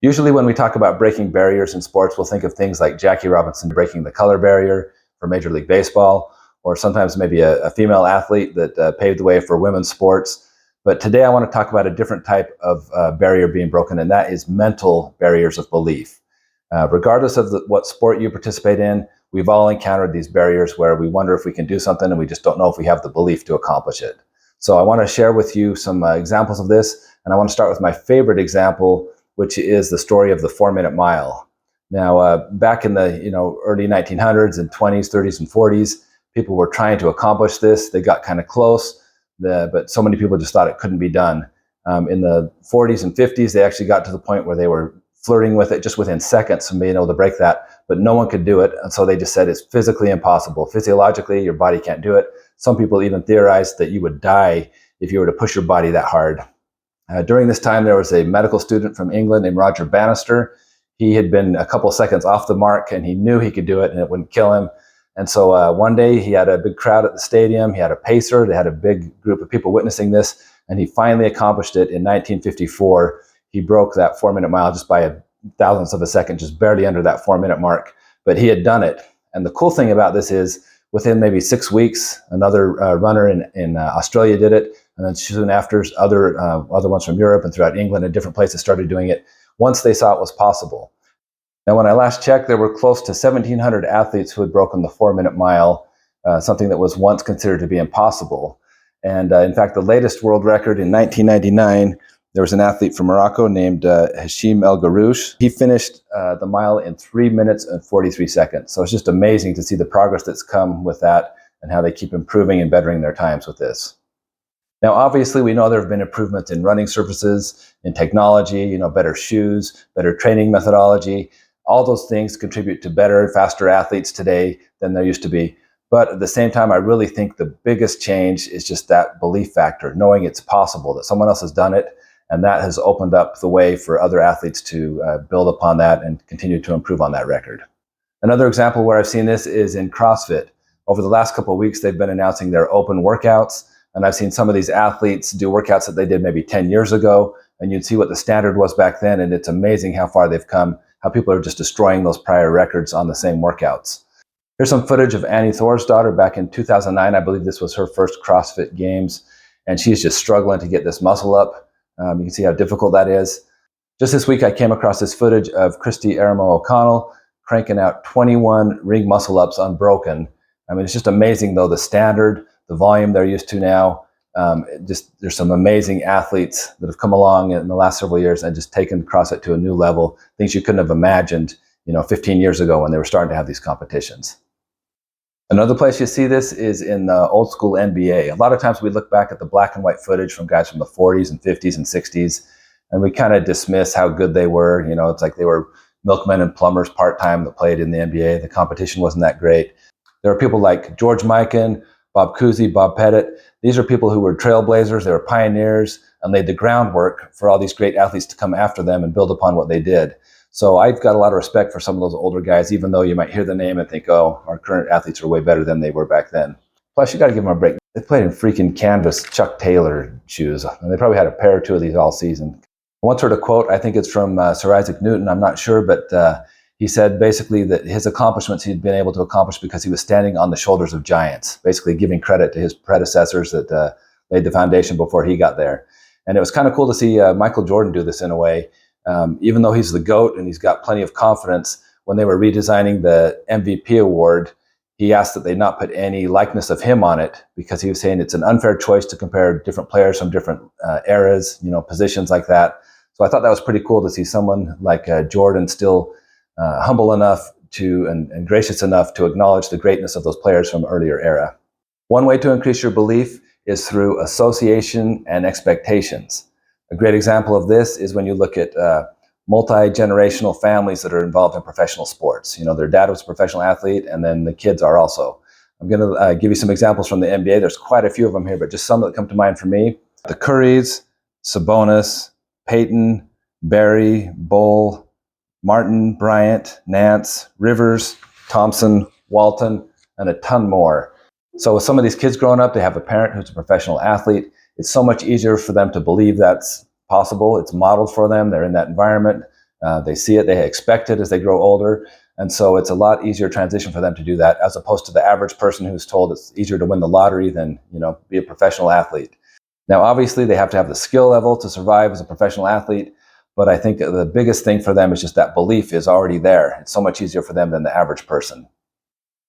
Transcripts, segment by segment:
Usually when we talk about breaking barriers in sports, we'll think of things like Jackie Robinson breaking the color barrier for Major League Baseball, or sometimes maybe a female athlete that paved the way for women's sports. But today I want to talk about a different type of barrier being broken, and that is mental barriers of belief. Regardless of what sport you participate in, we've all encountered these barriers where we wonder if we can do something and we just don't know if we have the belief to accomplish it. So I want to share with you some examples of this, and I want to start with my favorite example, which is the story of the 4-minute mile. Now, back in the early 1900s and 20s, 30s, and 40s, people were trying to accomplish this. They got kind of close, but so many people just thought it couldn't be done. In the 40s and 50s, they actually got to the point where they were flirting with it just within seconds of being able to break that, but no one could do it. And so they just said it's physically impossible. Physiologically, your body can't do it. Some people even theorized that you would die if you were to push your body that hard. During this time, there was a medical student from England named Roger Bannister. He had been a couple seconds off the mark, and he knew he could do it and it wouldn't kill him. And so one day he had a big crowd at the stadium. He had a pacer. They had a big group of people witnessing this, and he finally accomplished it in 1954. He broke that 4-minute mile just by a thousandth of a second, just barely under that 4-minute mark. But he had done it. And the cool thing about this is within maybe 6 weeks, another runner in Australia did it. And then soon after, other ones from Europe and throughout England and different places started doing it once they saw it was possible. Now, when I last checked, there were close to 1,700 athletes who had broken the 4-minute mile, something that was once considered to be impossible. And in fact, the latest world record in 1999, there was an athlete from Morocco named Hashim El Garouche. He finished the mile in 3 minutes and 43 seconds. So it's just amazing to see the progress that's come with that and how they keep improving and bettering their times with this. Now, obviously, we know there have been improvements in running surfaces, in technology, better shoes, better training methodology. All those things contribute to better, faster athletes today than there used to be. But at the same time, I really think the biggest change is just that belief factor, knowing it's possible, that someone else has done it, and that has opened up the way for other athletes to build upon that and continue to improve on that record. Another example where I've seen this is in CrossFit. Over the last couple of weeks, they've been announcing their open workouts. And I've seen some of these athletes do workouts that they did maybe 10 years ago, and you'd see what the standard was back then, and it's amazing how far they've come, how people are just destroying those prior records on the same workouts. Here's some footage of Annie Thorisdottir back in 2009. I believe this was her first CrossFit Games, and she's just struggling to get this muscle up. You can see how difficult that is. Just this week, I came across this footage of Christy Aramo O'Connell cranking out 21 ring muscle ups unbroken. I mean, it's just amazing, though, the standard, the volume they're used to now. There's some amazing athletes that have come along in the last several years and just taken CrossFit to a new level, things you couldn't have imagined, 15 years ago when they were starting to have these competitions. Another place you see this is in the old school NBA. A lot of times we look back at the black and white footage from guys from the 40s and 50s and 60s, and we kind of dismiss how good they were. It's like they were milkmen and plumbers part-time that played in the NBA. The competition wasn't that great. There are people like George Mikan, Bob Cousy, Bob Pettit. These are people who were trailblazers, they were pioneers, and laid the groundwork for all these great athletes to come after them and build upon what they did. So I've got a lot of respect for some of those older guys, even though you might hear the name and think, oh, our current athletes are way better than they were back then. Plus, you got to give them a break. They played in freaking canvas Chuck Taylor shoes, and they probably had a pair or two of these all season. I once heard a quote, I think it's from Sir Isaac Newton, I'm not sure, but he said basically that his accomplishments he'd been able to accomplish because he was standing on the shoulders of giants, basically giving credit to his predecessors that laid the foundation before he got there. And it was kind of cool to see Michael Jordan do this in a way. Even though he's the GOAT and he's got plenty of confidence, when they were redesigning the MVP award, he asked that they not put any likeness of him on it because he was saying it's an unfair choice to compare different players from different eras, positions like that. So I thought that was pretty cool to see someone like Jordan still humble enough to and gracious enough to acknowledge the greatness of those players from earlier era. One way to increase your belief is through association and expectations. A great example of this is when you look at multi-generational families that are involved in professional sports. Their dad was a professional athlete, and then the kids are also. I'm going to give you some examples from the NBA. There's quite a few of them here, but just some that come to mind for me. The Currys, Sabonis, Peyton, Barry, Bull, Martin, Bryant, Nance, Rivers, Thompson, Walton, and a ton more. So with some of these kids growing up, they have a parent who's a professional athlete. It's so much easier for them to believe that's possible. It's modeled for them. They're in that environment. They see it, they expect it as they grow older. And so it's a lot easier transition for them to do that, as opposed to the average person who's told it's easier to win the lottery than, be a professional athlete. Now, obviously, they have to have the skill level to survive as a professional athlete, but I think the biggest thing for them is just that belief is already there. It's so much easier for them than the average person.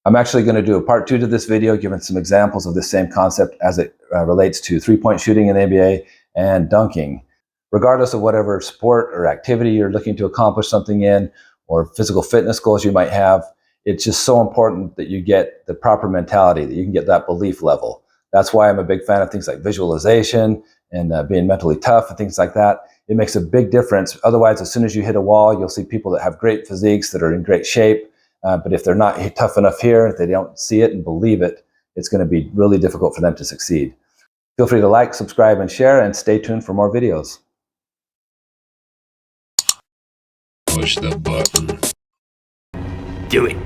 I'm actually going to do a part 2 to this video, giving some examples of this same concept as it relates to three-point shooting in the NBA and dunking. Regardless of whatever sport or activity you're looking to accomplish something in, or physical fitness goals you might have, it's just so important that you get the proper mentality, that you can get that belief level. That's why I'm a big fan of things like visualization and being mentally tough and things like that. It makes a big difference. Otherwise, as soon as you hit a wall, you'll see people that have great physiques, that are in great shape, but if they're not tough enough here, if they don't see it and believe it, it's going to be really difficult for them to succeed. Feel free to like, subscribe, and share, and stay tuned for more videos. Push the button. Do it.